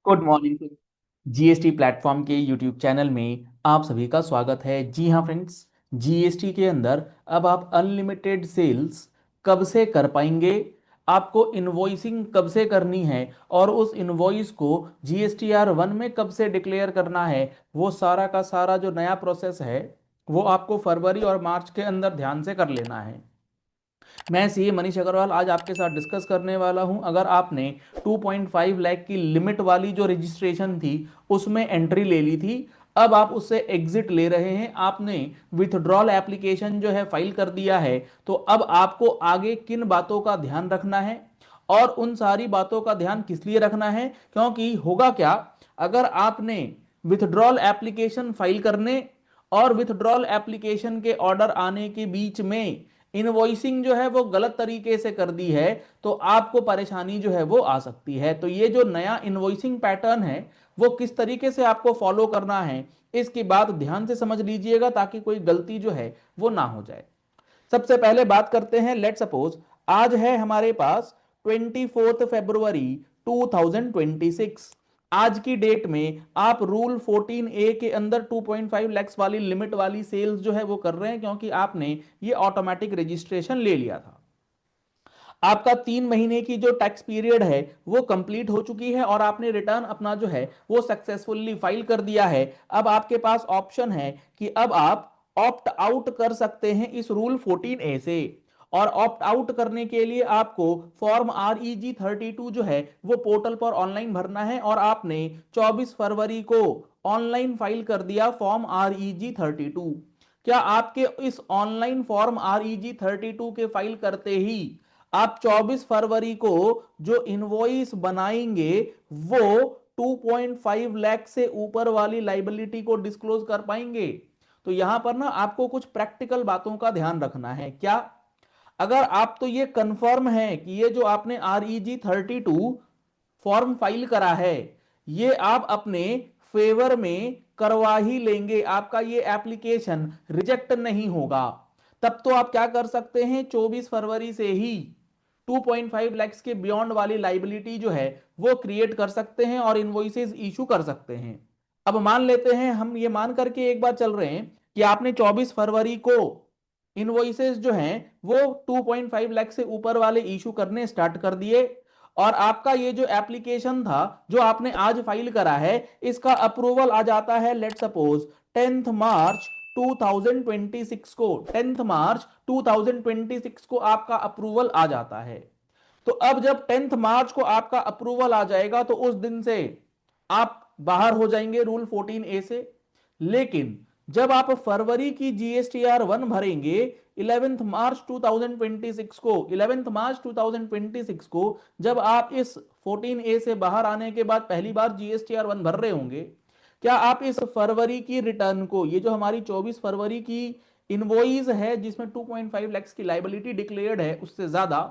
Good morning. GST platform के YouTube channel में आप सभी का स्वागत है। जी हाँ फ्रेंड्स, जीएसटी के अंदर अब आप अनलिमिटेड सेल्स कब से कर पाएंगे, आपको इनवॉइसिंग कब से करनी है और उस इनवॉइस को जीएसटीआर 1 में कब से डिक्लेयर करना है, वो सारा का सारा जो नया प्रोसेस है वो आपको फरवरी और मार्च के अंदर ध्यान से कर लेना है। मैं सीए मनीष अग्रवाल आज आपके साथ डिस्कस करने वाला हूं। अगर आपने 2.5 लाख की लिमिट वाली जो रजिस्ट्रेशन थी उसमें एंट्री ले ली थी, अब आप उससे एग्जिट ले रहे हैं, आपने विथड्रॉल एप्लीकेशन जो है फाइल कर दिया है, तो अब आपको आगे किन बातों का ध्यान रखना है और उन सारी बातों का ध्यान किस लिए रखना है, क्योंकि होगा क्या, अगर आपने विथड्रॉल एप्लीकेशन फाइल करने और विथड्रॉल एप्लीकेशन के ऑर्डर आने के बीच में इनवॉइसिंग जो है वो गलत तरीके से कर दी है, तो आपको परेशानी जो है वो आ सकती है। तो ये जो नया इनवॉइसिंग पैटर्न है वो किस तरीके से आपको फॉलो करना है, इसकी बात ध्यान से समझ लीजिएगा ताकि कोई गलती जो है वो ना हो जाए। सबसे पहले बात करते हैं, लेट सपोज आज है हमारे पास 24 फरवरी 2026। आज की डेट में आप रूल 14A के अंदर 2.5 लैक्स वाली लिमिट वाली सेल्स जो है वो कर रहे हैं, क्योंकि आपने ये ऑटोमेटिक रजिस्ट्रेशन ले लिया था। आपका 3 महीने की जो टैक्स पीरियड है वो कंप्लीट हो चुकी है और आपने रिटर्न अपना जो है वो सक्सेसफुली फाइल कर दिया है। अब आपके पास ऑप्शन है कि अब आप ऑप्ट आउट कर सकते हैं इस रूल 14A से। और ऑप्ट आउट करने के लिए आपको फॉर्म REG 32 जो है वो पोर्टल पर ऑनलाइन भरना है, और आपने 24 फरवरी को ऑनलाइन फाइल कर दिया फॉर्म REG 32। क्या आपके इस ऑनलाइन फॉर्म REG 32 के फाइल करते ही आप 24 फरवरी को जो इनवॉइस बनाएंगे वो 2.5 लाख से ऊपर वाली लाइबिलिटी को डिस्क्लोज कर पाएंगे? तो यहां पर ना आपको कुछ प्रैक्टिकल बातों का ध्यान रखना है। क्या, अगर आप तो ये कंफर्म है कि ये जो आपने REG 32 फॉर्म फाइल करा है ये आप अपने फेवर में करवा ही लेंगे, आपका ये एप्लीकेशन रिजेक्ट नहीं होगा, तब तो आप क्या कर सकते हैं, 24 फरवरी से ही 2.5 लैक्स के बियॉन्ड वाली लाइबिलिटी जो है वो क्रिएट कर सकते हैं और इनवॉइसेस इशू कर सकते हैं। अब मान लेते हैं, हम ये मान करके एक बार चल रहे हैं कि आपने 24 फरवरी को इनवॉइसेस जो हैं वो 2.5 लाख से ऊपर वाले इशू करने स्टार्ट कर दिए, और आपका ये जो एप्लीकेशन था जो आपने आज फाइल करा है इसका अप्रूवल आ जाता है, लेट सपोज 10 मार्च 2026 को, 10 मार्च 2026 को आपका अप्रूवल आ जाता है। तो अब जब 10 मार्च को आपका अप्रूवल आ जाएगा तो उस दिन से आप बाहर हो जाएंगे रूल 14A से। लेकिन जब आप फरवरी की GSTR 1 भरेंगे 11 मार्च 2026 को, 11 मार्च 2026 को जब आप इस 14A से बाहर आने के बाद पहली बार GSTR 1 भर रहे होंगे, क्या आप इस फरवरी की रिटर्न को, ये जो हमारी 24 फरवरी की इनवॉइस है जिसमें 2.5 लैक्स की लाइबिलिटी डिक्लेयर्ड है उससे ज्यादा,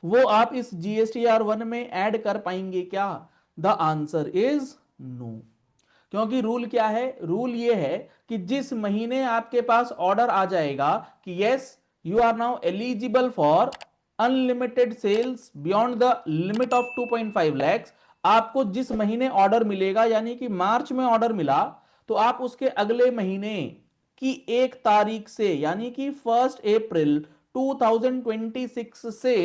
वो आप इस GSTR 1 में ऐड कर पाएंगे क्या? The answer is no. क्योंकि रूल क्या है, रूल ये है कि जिस महीने आपके पास ऑर्डर आ जाएगा कि yes you are now eligible for unlimited sales beyond the limit of 2.5 lakhs, आपको जिस महीने ऑर्डर मिलेगा, यानी कि मार्च में ऑर्डर मिला, तो आप उसके अगले महीने की 1 तारीख से यानी कि 1 अप्रैल 2026 से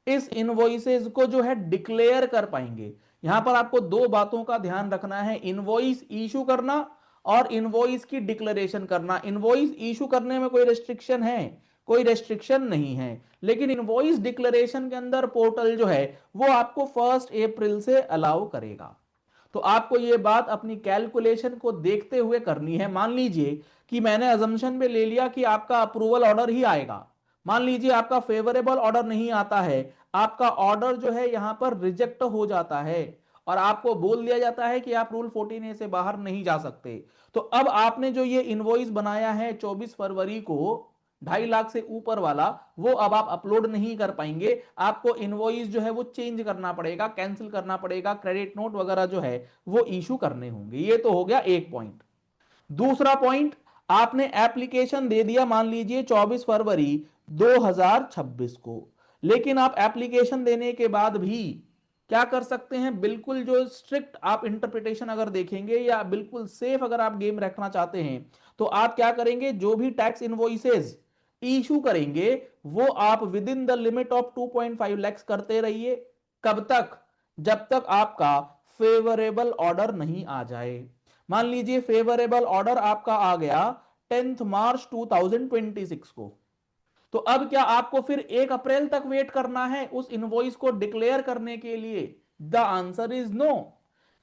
इस इनवॉइसेस को जो है डिक्लेयर कर पाएंगे। यहां पर आपको दो बातों का ध्यान रखना है, इनवॉइस इशू करना और इनवॉइस की डिक्लेरेशन करना। इनवॉइस इशू करने में कोई रेस्ट्रिक्शन है? कोई रेस्ट्रिक्शन नहीं है, लेकिन इनवॉइस डिक्लेरेशन के अंदर पोर्टल जो है वो आपको 1 अप्रैल से अलाउ करेगा। तो आपको ये बात अपनी कैलकुलेशन को देखते हुए करनी है। मान लीजिए कि मैंने अजम्पशन में ले लिया कि आपका अप्रूवल ऑर्डर ही आएगा, मान लीजिए आपका फेवरेबल ऑर्डर नहीं आता है, आपका ऑर्डर जो है यहां पर रिजेक्ट हो जाता है और आपको बोल दिया जाता है कि आप रूल 14A से बाहर नहीं जा सकते, तो अब आपने जो ये इनवॉइस बनाया है 24 फरवरी को 2.5 लाख से ऊपर वाला, वो अब आप अपलोड नहीं कर पाएंगे। आपको इनवॉइस जो है वो चेंज करना पड़ेगा, कैंसिल करना पड़ेगा, क्रेडिट नोट वगैरह जो है वो इशू करने होंगे। ये तो हो गया एक पॉइंट। दूसरा पॉइंट, आपने एप्लीकेशन दे दिया मान लीजिए 24 फरवरी 2026 को, लेकिन आप एप्लीकेशन देने के बाद भी क्या कर सकते हैं, बिल्कुल जो स्ट्रिक्ट आप इंटरप्रिटेशन अगर देखेंगे या बिल्कुल सेफ अगर आप गेम रखना चाहते हैं, तो आप क्या करेंगे, जो भी टैक्स इनवॉइसेस इशू करेंगे वो आप with in the limit of 2.5 lakh करते रहिए। कब तक, जब तक आपका फेवरेबल ऑर्डर नहीं आ जाए। मान लीजिए फेवरेबल ऑर्डर आपका आ गया 10 मार्च 2026 को, तो अब क्या आपको फिर 1 अप्रैल तक वेट करना है उस इनवॉइस को डिक्लेयर करने के लिए? The answer is no.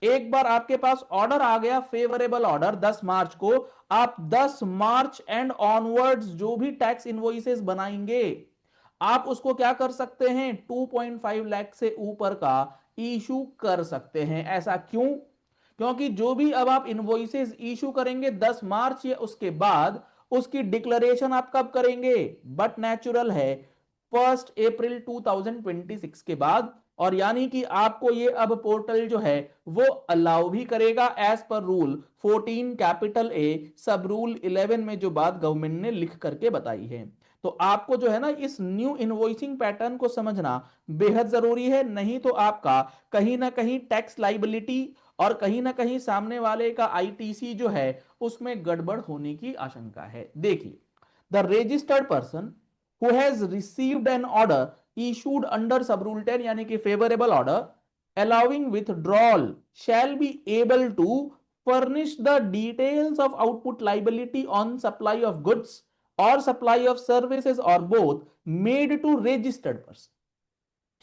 एक बार आपके पास ऑर्डर आ गया, फेवरेबल ऑर्डर 10 मार्च को, आप 10 मार्च एंड ऑनवर्ड्स जो भी टैक्स इनवॉइसेस बनाएंगे, आप उसको क्या कर सकते हैं, 2.5 लाख से ऊपर का इशू कर सकते हैं। ऐसा क्यों? क्योंकि जो भी अब आप इनवॉइसेस इशू करेंगे 10 मार्च या उसके बाद, उसकी डिक्लेरेशन आप कब करेंगे, बट नेचुरल है 1 अप्रैल 2026 के बाद। और यानी कि आपको ये अब पोर्टल जो है वो अलाउ भी करेगा as per rule 14 capital A सब रूल 11 में जो बात गवर्नमेंट ने लिख करके बताई है। तो आपको जो है ना इस न्यू इनवॉइसिंग पैटर्न को समझना बेहद जरूरी है, नहीं तो आपका कहीं ना कहीं टैक्स लाइबिलिटी और कहीं ना कहीं सामने वाले का आईटीसी जो है उसमें गड़बड़ होने की आशंका है। देखिए, the registered person who has received an order issued under sub rule 10 यानी कि favorable order allowing withdrawal shall be able to furnish the details of output liability on supply of goods or supply of services or both made to registered person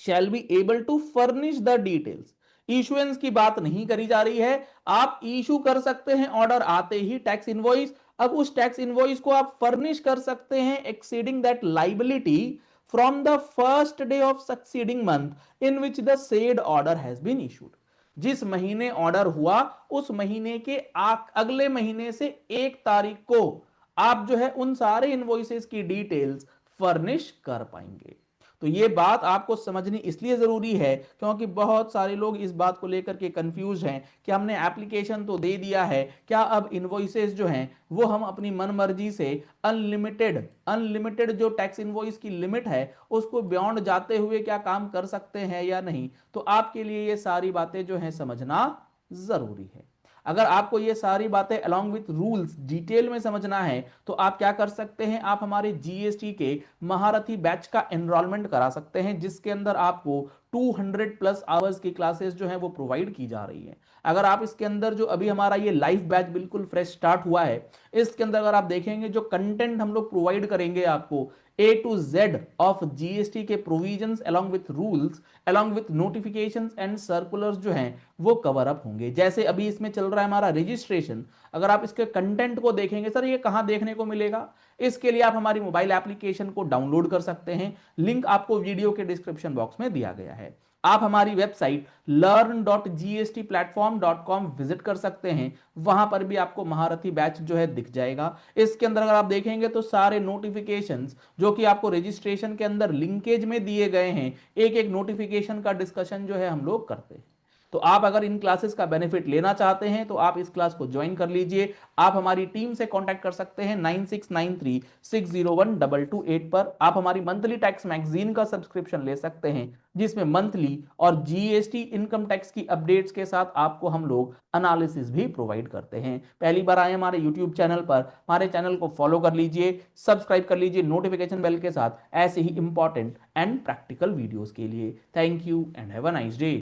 shall be able to furnish the details। Issuance की बात नहीं करी जा रही है, आप issue कर सकते हैं ऑर्डर आते ही टैक्स इनवॉइस, अब उस टैक्स इनवॉइस को आप फर्निश कर सकते हैं exceeding that liability from the first day of succeeding month in which the said order has been issued. जिस महीने ऑर्डर हुआ उस महीने के अगले महीने से 1 तारीख को आप जो है उन सारे इनवॉइसेस की डिटेल्स फर्निश कर पाएंगे। तो ये बात आपको समझनी इसलिए जरूरी है क्योंकि बहुत सारे लोग इस बात को लेकर के कंफ्यूज हैं कि हमने एप्लीकेशन तो दे दिया है, क्या अब इनवॉइसेस जो हैं वो हम अपनी मनमर्जी से अनलिमिटेड अनलिमिटेड जो टैक्स इनवॉइस की लिमिट है उसको बियॉन्ड जाते हुए क्या काम कर सकते हैं या नहीं? तो आपके लिए ये सारी बातें जो हैं समझना जरूरी है। अगर आपको ये सारी बातें अलोंग विथ रूल्स डिटेल में समझना है तो आप क्या कर सकते हैं, आप हमारे जीएसटी के महारथी बैच का एनरोलमेंट करा सकते हैं जिसके अंदर आपको 200 प्लस आवर्स की क्लासेस जो है वो प्रोवाइड की जा रही है। अगर आप इसके अंदर जो अभी हमारा ये लाइव बैच बिल्कुल फ्रेश स्टार्ट हुआ है, इसके अंदर अगर आप देखेंगे जो कंटेंट हम लोग प्रोवाइड करेंगे आपको ए टू जेड ऑफ जीएसटी के provisions along with rules along with notifications and circulars जो हैं वो कवर अप होंगे। जैसे अभी इसमें चल रहा है हमारा रजिस्ट्रेशन, अगर आप इसके कंटेंट को देखेंगे, सर ये कहां देखने को मिलेगा, इसके लिए आप हमारी मोबाइल एप्लीकेशन को डाउनलोड कर सकते हैं, लिंक आपको वीडियो के डिस्क्रिप्शन बॉक्स में दिया गया है। आप हमारी वेबसाइट learn.gstplatform.com विजिट कर सकते हैं, वहां पर भी आपको महारथी बैच जो है दिख जाएगा। इसके अंदर अगर आप देखेंगे तो सारे नोटिफिकेशंस जो कि आपको रजिस्ट्रेशन के अंदर लिंकेज में दिए गए हैं, एक एक नोटिफिकेशन का डिस्कशन जो है हम लोग करते हैं। तो आप अगर इन क्लासेस का बेनिफिट लेना चाहते हैं तो आप इस क्लास को ज्वाइन कर लीजिए। आप हमारी टीम से कांटेक्ट कर सकते हैं 9693601228 पर। आप हमारी मंथली टैक्स मैगजीन का सब्सक्रिप्शन ले सकते हैं जिसमें मंथली और जीएसटी इनकम टैक्स की अपडेट्स के साथ आपको हम लोग एनालिसिस भी प्रोवाइड करते हैं। पहली बार आए हमारे यूट्यूब चैनल पर, हमारे चैनल को फॉलो कर लीजिए, सब्सक्राइब कर लीजिए नोटिफिकेशन बेल के साथ ऐसे ही इंपॉर्टेंट एंड प्रैक्टिकल वीडियोस के लिए। Thank you and have a nice day.